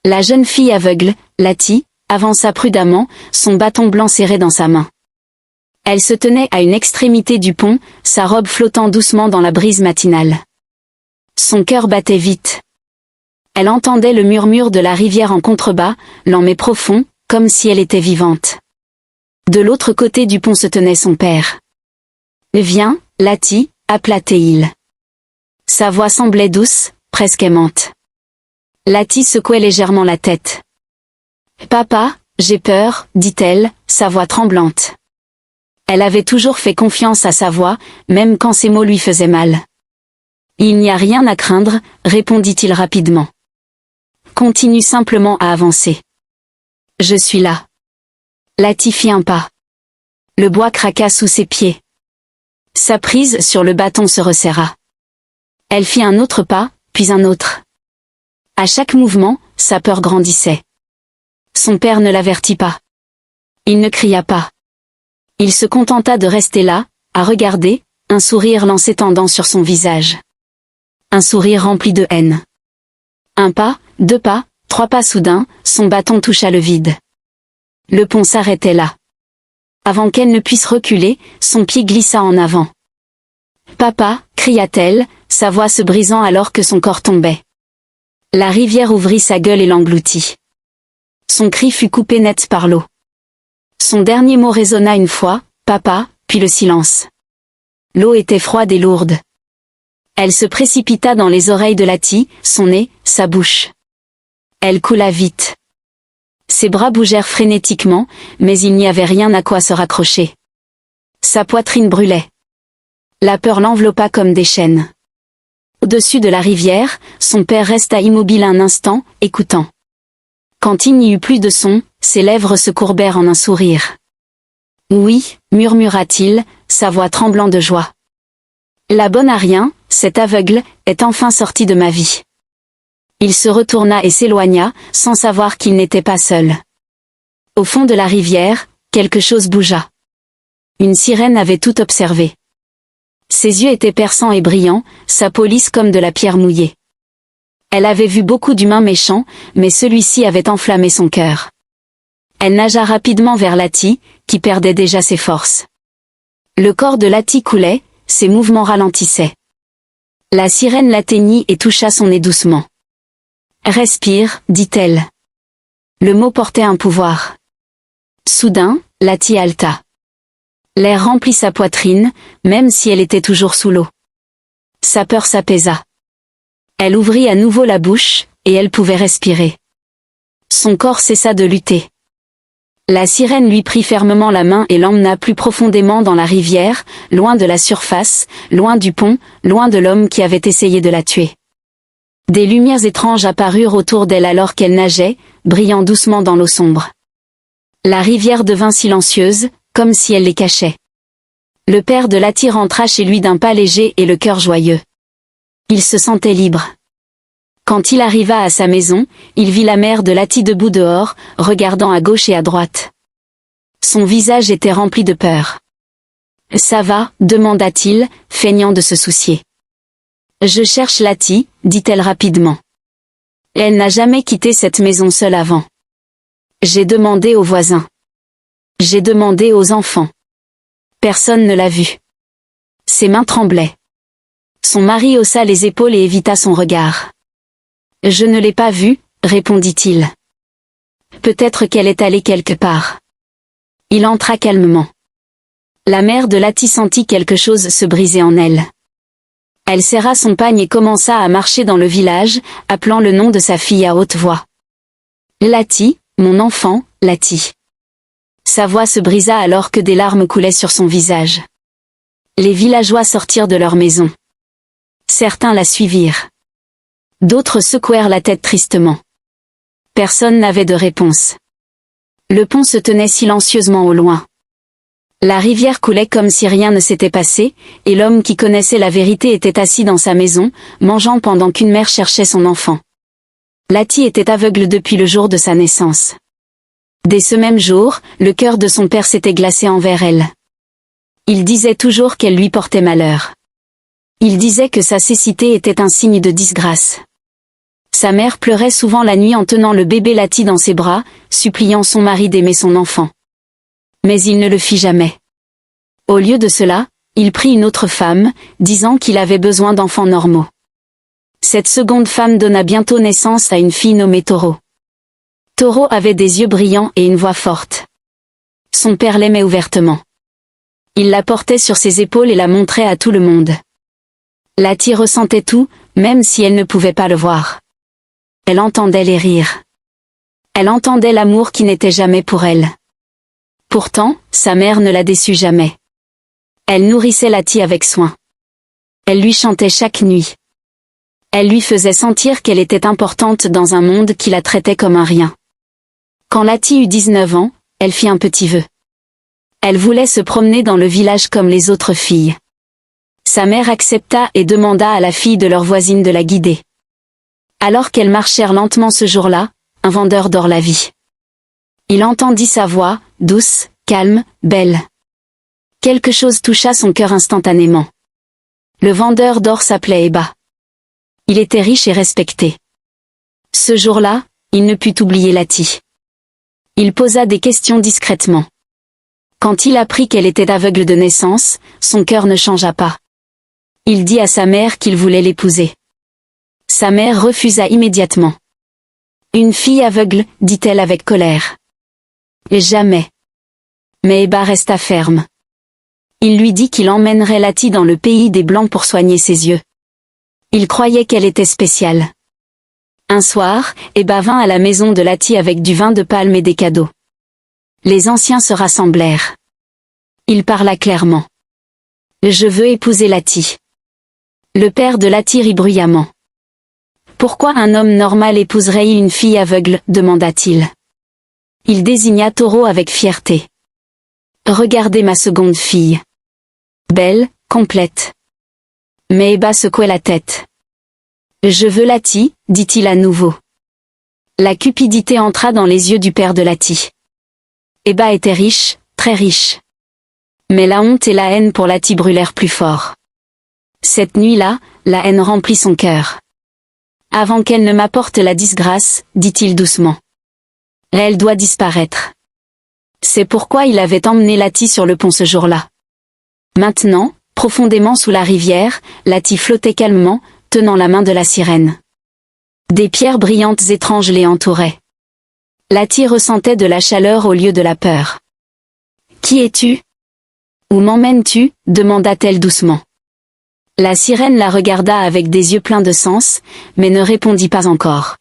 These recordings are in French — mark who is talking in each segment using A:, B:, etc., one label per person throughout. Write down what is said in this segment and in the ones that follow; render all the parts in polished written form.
A: La jeune fille aveugle, Lati, avança prudemment, son bâton blanc serré dans sa main. Elle se tenait à une extrémité du pont, sa robe flottant doucement dans la brise matinale. Son cœur battait vite. Elle entendait le murmure de la rivière en contrebas, lent mais profond, comme si elle était vivante. De l'autre côté du pont se tenait son père. « Viens, Lati », appela Théil. Sa voix semblait douce, presque aimante. Lati secouait légèrement la tête. « Papa, j'ai peur », dit-elle, sa voix tremblante. Elle avait toujours fait confiance à sa voix, même quand ses mots lui faisaient mal. « Il n'y a rien à craindre », répondit-il rapidement. « Continue simplement à avancer. Je suis là. » Lati fit un pas. Le bois craqua sous ses pieds. Sa prise sur le bâton se resserra. Elle fit un autre pas, puis un autre. À chaque mouvement, sa peur grandissait. Son père ne l'avertit pas. Il ne cria pas. Il se contenta de rester là, à regarder, un sourire lent s'étendant sur son visage. Un sourire rempli de haine. Un pas, 2 pas, 3 pas soudain, son bâton toucha le vide. Le pont s'arrêtait là. Avant qu'elle ne puisse reculer, son pied glissa en avant. « Papa » cria-t-elle, sa voix se brisant alors que son corps tombait. La rivière ouvrit sa gueule et l'engloutit. Son cri fut coupé net par l'eau. Son dernier mot résonna une fois, « Papa », puis le silence. L'eau était froide et lourde. Elle se précipita dans les oreilles de Lati, son nez, sa bouche. Elle coula vite. Ses bras bougèrent frénétiquement, mais il n'y avait rien à quoi se raccrocher. Sa poitrine brûlait. La peur l'enveloppa comme des chaînes. Au-dessus de la rivière, son père resta immobile un instant, écoutant. Quand il n'y eut plus de son, ses lèvres se courbèrent en un sourire. « Oui », murmura-t-il, sa voix tremblant de joie. « La bonne à rien, cet aveugle, est enfin sorti de ma vie. » Il se retourna et s'éloigna, sans savoir qu'il n'était pas seul. Au fond de la rivière, quelque chose bougea. Une sirène avait tout observé. Ses yeux étaient perçants et brillants, sa peau lisse comme de la pierre mouillée. Elle avait vu beaucoup d'humains méchants, mais celui-ci avait enflammé son cœur. Elle nagea rapidement vers Lati, qui perdait déjà ses forces. Le corps de Lati coulait, ses mouvements ralentissaient. La sirène l'atteignit et toucha son nez doucement. « Respire », dit-elle. Le mot portait un pouvoir. Soudain, Lati haleta. L'air remplit sa poitrine, même si elle était toujours sous l'eau. Sa peur s'apaisa. Elle ouvrit à nouveau la bouche, et elle pouvait respirer. Son corps cessa de lutter. La sirène lui prit fermement la main et l'emmena plus profondément dans la rivière, loin de la surface, loin du pont, loin de l'homme qui avait essayé de la tuer. Des lumières étranges apparurent autour d'elle alors qu'elle nageait, brillant doucement dans l'eau sombre. La rivière devint silencieuse, comme si elle les cachait. Le père de Lati rentra chez lui d'un pas léger et le cœur joyeux. Il se sentait libre. Quand il arriva à sa maison, il vit la mère de Lati debout dehors, regardant à gauche et à droite. Son visage était rempli de peur. « Ça va ?» demanda-t-il, feignant de se soucier. « Je cherche Lati », dit-elle rapidement. Elle n'a jamais quitté cette maison seule avant. J'ai demandé aux voisins. J'ai demandé aux enfants. Personne ne l'a vue. Ses mains tremblaient. Son mari haussa les épaules et évita son regard. « Je ne l'ai pas vue », répondit-il. « Peut-être qu'elle est allée quelque part. » Il entra calmement. La mère de Lati sentit quelque chose se briser en elle. Elle serra son pagne et commença à marcher dans le village, appelant le nom de sa fille à haute voix. « Lati, mon enfant, Lati. » Sa voix se brisa alors que des larmes coulaient sur son visage. Les villageois sortirent de leur maison. Certains la suivirent. D'autres secouèrent la tête tristement. Personne n'avait de réponse. Le pont se tenait silencieusement au loin. La rivière coulait comme si rien ne s'était passé, et l'homme qui connaissait la vérité était assis dans sa maison, mangeant pendant qu'une mère cherchait son enfant. Lati était aveugle depuis le jour de sa naissance. Dès ce même jour, le cœur de son père s'était glacé envers elle. Il disait toujours qu'elle lui portait malheur. Il disait que sa cécité était un signe de disgrâce. Sa mère pleurait souvent la nuit en tenant le bébé Lati dans ses bras, suppliant son mari d'aimer son enfant. Mais il ne le fit jamais. Au lieu de cela, il prit une autre femme, disant qu'il avait besoin d'enfants normaux. Cette seconde femme donna bientôt naissance à une fille nommée Toro. Toro avait des yeux brillants et une voix forte. Son père l'aimait ouvertement. Il la portait sur ses épaules et la montrait à tout le monde. Lati ressentait tout, même si elle ne pouvait pas le voir. Elle entendait les rires. Elle entendait l'amour qui n'était jamais pour elle. Pourtant, sa mère ne la déçut jamais. Elle nourrissait Lati avec soin. Elle lui chantait chaque nuit. Elle lui faisait sentir qu'elle était importante dans un monde qui la traitait comme un rien. Quand Lati eut 19 ans, elle fit un petit vœu. Elle voulait se promener dans le village comme les autres filles. Sa mère accepta et demanda à la fille de leur voisine de la guider. Alors qu'elles marchèrent lentement ce jour-là, un vendeur d'or la vit. Il entendit sa voix, douce, calme, belle. Quelque chose toucha son cœur instantanément. Le vendeur d'or s'appelait Eba. Il était riche et respecté. Ce jour-là, il ne put oublier Lati. Il posa des questions discrètement. Quand il apprit qu'elle était aveugle de naissance, son cœur ne changea pas. Il dit à sa mère qu'il voulait l'épouser. Sa mère refusa immédiatement. Une fille aveugle, dit-elle avec colère. Jamais. Mais Eba resta ferme. Il lui dit qu'il emmènerait Lati dans le pays des Blancs pour soigner ses yeux. Il croyait qu'elle était spéciale. Un soir, Eba vint à la maison de Lati avec du vin de palme et des cadeaux. Les anciens se rassemblèrent. Il parla clairement. Je veux épouser Lati. Le père de Lati rit bruyamment. Pourquoi un homme normal épouserait-il une fille aveugle, demanda-t-il. Il désigna Toro avec fierté. Regardez ma seconde fille. Belle, complète. Mais Eba secouait la tête. Je veux Lati, dit-il à nouveau. La cupidité entra dans les yeux du père de Lati. Eba était riche, très riche. Mais la honte et la haine pour Lati brûlèrent plus fort. Cette nuit-là, la haine remplit son cœur. Avant qu'elle ne m'apporte la disgrâce, dit-il doucement. Elle doit disparaître. C'est pourquoi il avait emmené Lati sur le pont ce jour-là. Maintenant, profondément sous la rivière, Lati flottait calmement, tenant la main de la sirène. Des pierres brillantes étranges les entouraient. Lati ressentait de la chaleur au lieu de la peur. « Qui es-tu ? Où m'emmènes-tu ? demanda-t-elle doucement. La sirène la regarda avec des yeux pleins de sens, mais ne répondit pas encore.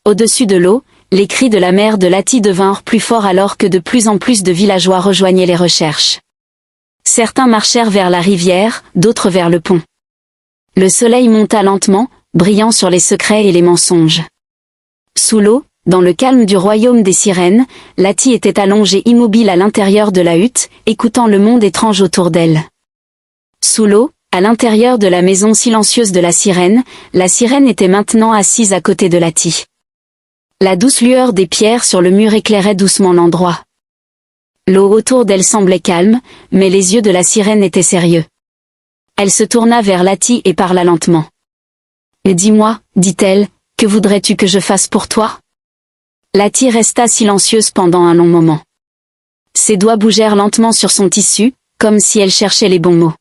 A: Au-dessus de l'eau, les cris de la mère de Lati devinrent plus forts alors que de plus en plus de villageois rejoignaient les recherches. Certains marchèrent vers la rivière, d'autres vers le pont. Le soleil monta lentement, brillant sur les secrets et les mensonges. Sous l'eau, dans le calme du royaume des sirènes, Lati était allongée immobile à l'intérieur de la hutte, écoutant le monde étrange autour d'elle. Sous l'eau, à l'intérieur de la maison silencieuse de la sirène était maintenant assise à côté de Lati. La douce lueur des pierres sur le mur éclairait doucement l'endroit. L'eau autour d'elle semblait calme, mais les yeux de la sirène étaient sérieux. Elle se tourna vers Lati et parla lentement. « Dis-moi, dit-elle, que voudrais-tu que je fasse pour toi ?» Lati resta silencieuse pendant un long moment. Ses doigts bougèrent lentement sur son tissu, comme si elle cherchait les bons mots.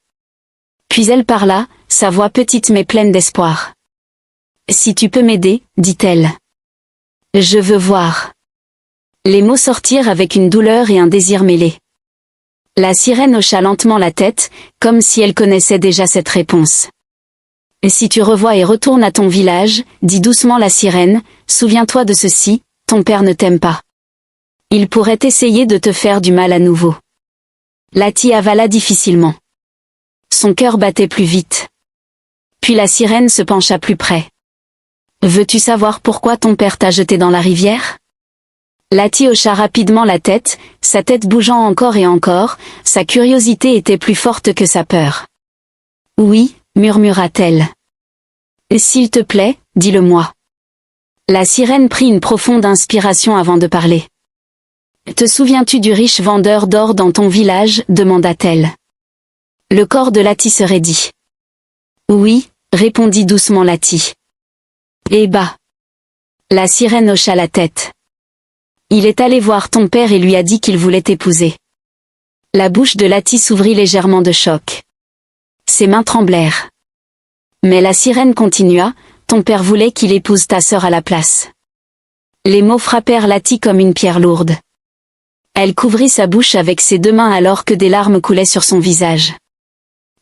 A: Puis elle parla, sa voix petite mais pleine d'espoir. « Si tu peux m'aider, dit-elle. Je veux voir. » Les mots sortirent avec une douleur et un désir mêlés. La sirène hocha lentement la tête, comme si elle connaissait déjà cette réponse. « Si tu revois et retournes à ton village, dit doucement la sirène, souviens-toi de ceci, ton père ne t'aime pas. Il pourrait essayer de te faire du mal à nouveau. » Lati avala difficilement. Son cœur battait plus vite. Puis la sirène se pencha plus près. « Veux-tu savoir pourquoi ton père t'a jeté dans la rivière ?» Lati hocha rapidement la tête, sa tête bougeant encore et encore, sa curiosité était plus forte que sa peur. « Oui, murmura-t-elle. « S'il te plaît, dis-le-moi. » La sirène prit une profonde inspiration avant de parler. « Te souviens-tu du riche vendeur d'or dans ton village ?» demanda-t-elle. Le corps de Lati se raidit. « Oui, répondit doucement Lati. Eh bah. La sirène hocha la tête. Il est allé voir ton père et lui a dit qu'il voulait t'épouser. La bouche de Lati s'ouvrit légèrement de choc. Ses mains tremblèrent. Mais la sirène continua, ton père voulait qu'il épouse ta sœur à la place. Les mots frappèrent Lati comme une pierre lourde. Elle couvrit sa bouche avec ses deux mains alors que des larmes coulaient sur son visage.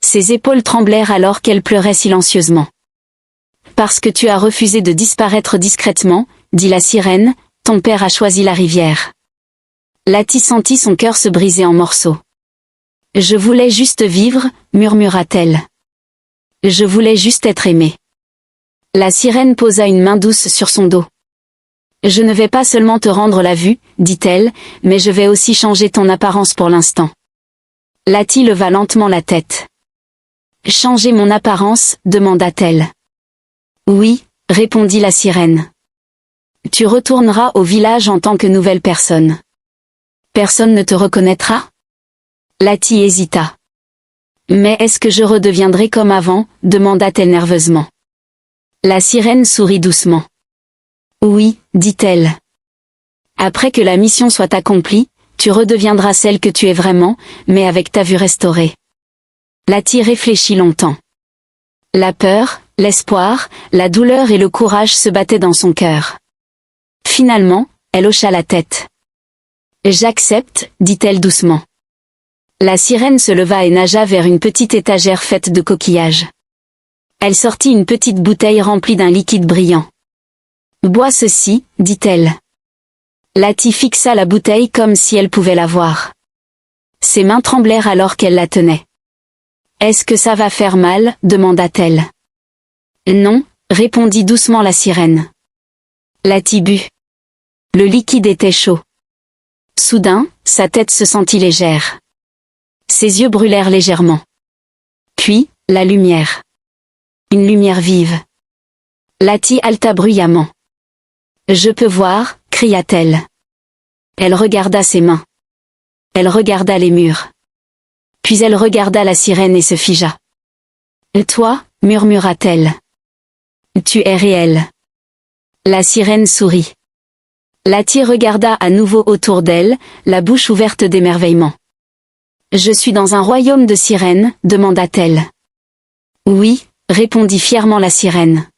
A: Ses épaules tremblèrent alors qu'elle pleurait silencieusement. Parce que tu as refusé de disparaître discrètement, dit la sirène, ton père a choisi la rivière. Lati sentit son cœur se briser en morceaux. Je voulais juste vivre, murmura-t-elle. Je voulais juste être aimée. La sirène posa une main douce sur son dos. Je ne vais pas seulement te rendre la vue, dit-elle, mais je vais aussi changer ton apparence pour l'instant. Lati leva lentement la tête. Changer mon apparence, demanda-t-elle. Oui, répondit la sirène. Tu retourneras au village en tant que nouvelle personne. Personne ne te reconnaîtra? Lati hésita. Mais est-ce que je redeviendrai comme avant, demanda-t-elle nerveusement. La sirène sourit doucement. Oui, dit-elle. Après que la mission soit accomplie, tu redeviendras celle que tu es vraiment, mais avec ta vue restaurée. Lati réfléchit longtemps. La peur, l'espoir, la douleur et le courage se battaient dans son cœur. Finalement, elle hocha la tête. J'accepte, dit-elle doucement. La sirène se leva et nagea vers une petite étagère faite de coquillages. Elle sortit une petite bouteille remplie d'un liquide brillant. Bois ceci, dit-elle. Lati fixa la bouteille comme si elle pouvait la voir. Ses mains tremblèrent alors qu'elle la tenait. Est-ce que ça va faire mal, demanda-t-elle. Non, répondit doucement la sirène. Lati but. Le liquide était chaud. Soudain, sa tête se sentit légère. Ses yeux brûlèrent légèrement. Puis, la lumière. Une lumière vive. Lati halta bruyamment. Je peux voir, cria-t-elle. Elle regarda ses mains. Elle regarda les murs. Puis elle regarda la sirène et se figea. Toi, murmura-t-elle. Tu es réel. La sirène sourit. Lati regarda à nouveau autour d'elle, la bouche ouverte d'émerveillement. Je suis dans un royaume de sirènes, demanda-t-elle. Oui, répondit fièrement la sirène.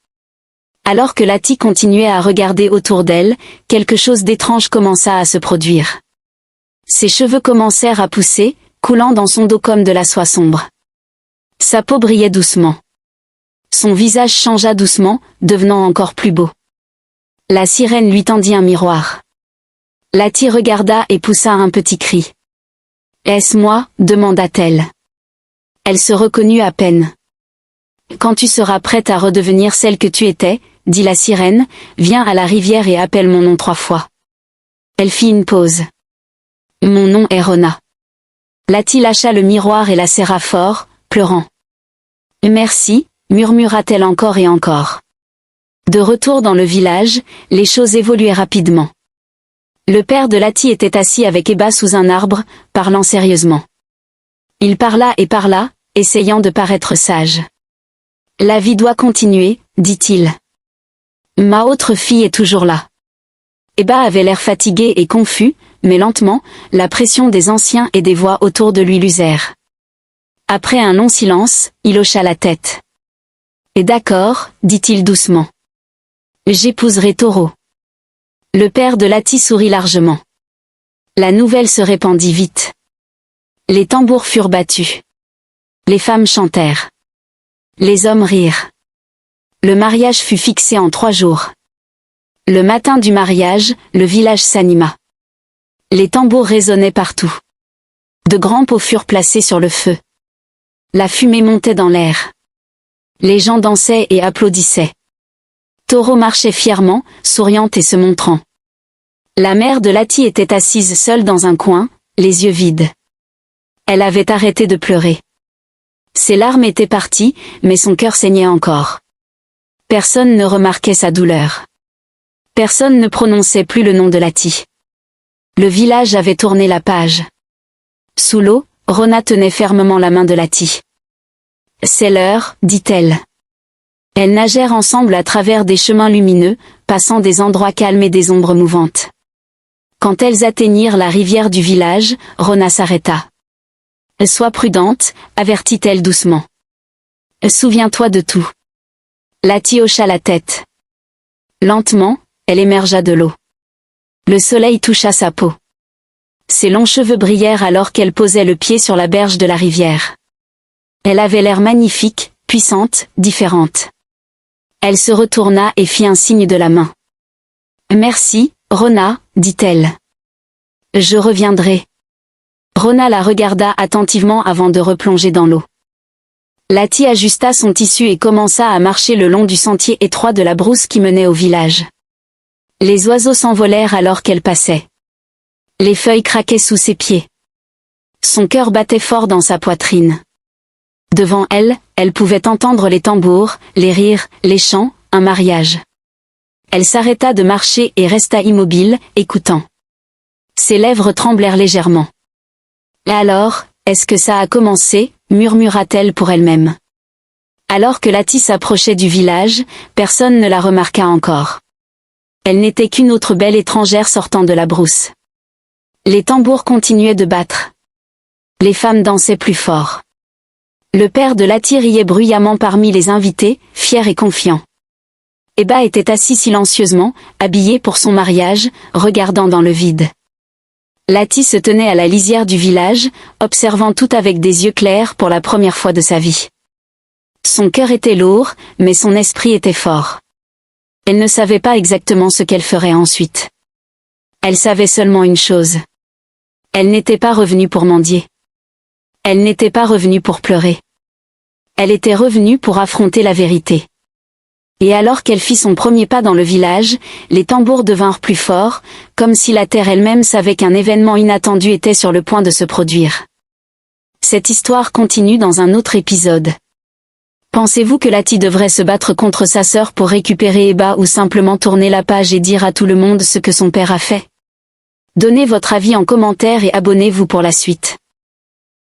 A: Alors que Lati continuait à regarder autour d'elle, quelque chose d'étrange commença à se produire. Ses cheveux commencèrent à pousser, coulant dans son dos comme de la soie sombre. Sa peau brillait doucement. Son visage changea doucement, devenant encore plus beau. La sirène lui tendit un miroir. Lati regarda et poussa un petit cri. « Est-ce moi ?» demanda-t-elle. Elle se reconnut à peine. « Quand tu seras prête à redevenir celle que tu étais, » dit la sirène, « viens à la rivière et appelle mon nom 3 fois. » Elle fit une pause. « Mon nom est Rona. » Lati lâcha le miroir et la serra fort, pleurant. « Merci » murmura-t-elle encore et encore. De retour dans le village, les choses évoluaient rapidement. Le père de Lati était assis avec Eba sous un arbre, parlant sérieusement. Il parla et parla, essayant de paraître sage. « La vie doit continuer, dit-il. Ma autre fille est toujours là. » Eba avait l'air fatigué et confus, mais lentement, la pression des anciens et des voix autour de lui l'usèrent. Après un long silence, il hocha la tête. « Et d'accord, dit-il doucement. J'épouserai Toro. » Le père de Lati sourit largement. La nouvelle se répandit vite. Les tambours furent battus. Les femmes chantèrent. Les hommes rirent. Le mariage fut fixé en 3 jours. Le matin du mariage, le village s'anima. Les tambours résonnaient partout. De grands pots furent placés sur le feu. La fumée montait dans l'air. Les gens dansaient et applaudissaient. Toro marchait fièrement, souriante et se montrant. La mère de Lati était assise seule dans un coin, les yeux vides. Elle avait arrêté de pleurer. Ses larmes étaient parties, mais son cœur saignait encore. Personne ne remarquait sa douleur. Personne ne prononçait plus le nom de Lati. Le village avait tourné la page. Sous l'eau, Rona tenait fermement la main de Lati. « C'est l'heure, dit-elle. Elles nagèrent ensemble à travers des chemins lumineux, passant des endroits calmes et des ombres mouvantes. Quand elles atteignirent la rivière du village, Rona s'arrêta. « Sois prudente », avertit-elle doucement. « Souviens-toi de tout. » Lati hocha la tête. Lentement, elle émergea de l'eau. Le soleil toucha sa peau. Ses longs cheveux brillèrent alors qu'elle posait le pied sur la berge de la rivière. Elle avait l'air magnifique, puissante, différente. Elle se retourna et fit un signe de la main. « Merci, Rona », dit-elle. « Je reviendrai. » Rona la regarda attentivement avant de replonger dans l'eau. Lati ajusta son tissu et commença à marcher le long du sentier étroit de la brousse qui menait au village. Les oiseaux s'envolèrent alors qu'elle passait. Les feuilles craquaient sous ses pieds. Son cœur battait fort dans sa poitrine. Devant elle, elle pouvait entendre les tambours, les rires, les chants, un mariage. Elle s'arrêta de marcher et resta immobile, écoutant. Ses lèvres tremblèrent légèrement. « Et alors, est-ce que ça a commencé ?» murmura-t-elle pour elle-même. Alors que Lati s'approchait du village, personne ne la remarqua encore. Elle n'était qu'une autre belle étrangère sortant de la brousse. Les tambours continuaient de battre. Les femmes dansaient plus fort. Le père de Lati riait bruyamment parmi les invités, fier et confiant. Eba était assis silencieusement, habillé pour son mariage, regardant dans le vide. Lati se tenait à la lisière du village, observant tout avec des yeux clairs pour la première fois de sa vie. Son cœur était lourd, mais son esprit était fort. Elle ne savait pas exactement ce qu'elle ferait ensuite. Elle savait seulement une chose. Elle n'était pas revenue pour mendier. Elle n'était pas revenue pour pleurer. Elle était revenue pour affronter la vérité. Et alors qu'elle fit son premier pas dans le village, les tambours devinrent plus forts, comme si la terre elle-même savait qu'un événement inattendu était sur le point de se produire. Cette histoire continue dans un autre épisode. Pensez-vous que Lati devrait se battre contre sa sœur pour récupérer Eba ou simplement tourner la page et dire à tout le monde ce que son père a fait? Donnez votre avis en commentaire et abonnez-vous pour la suite.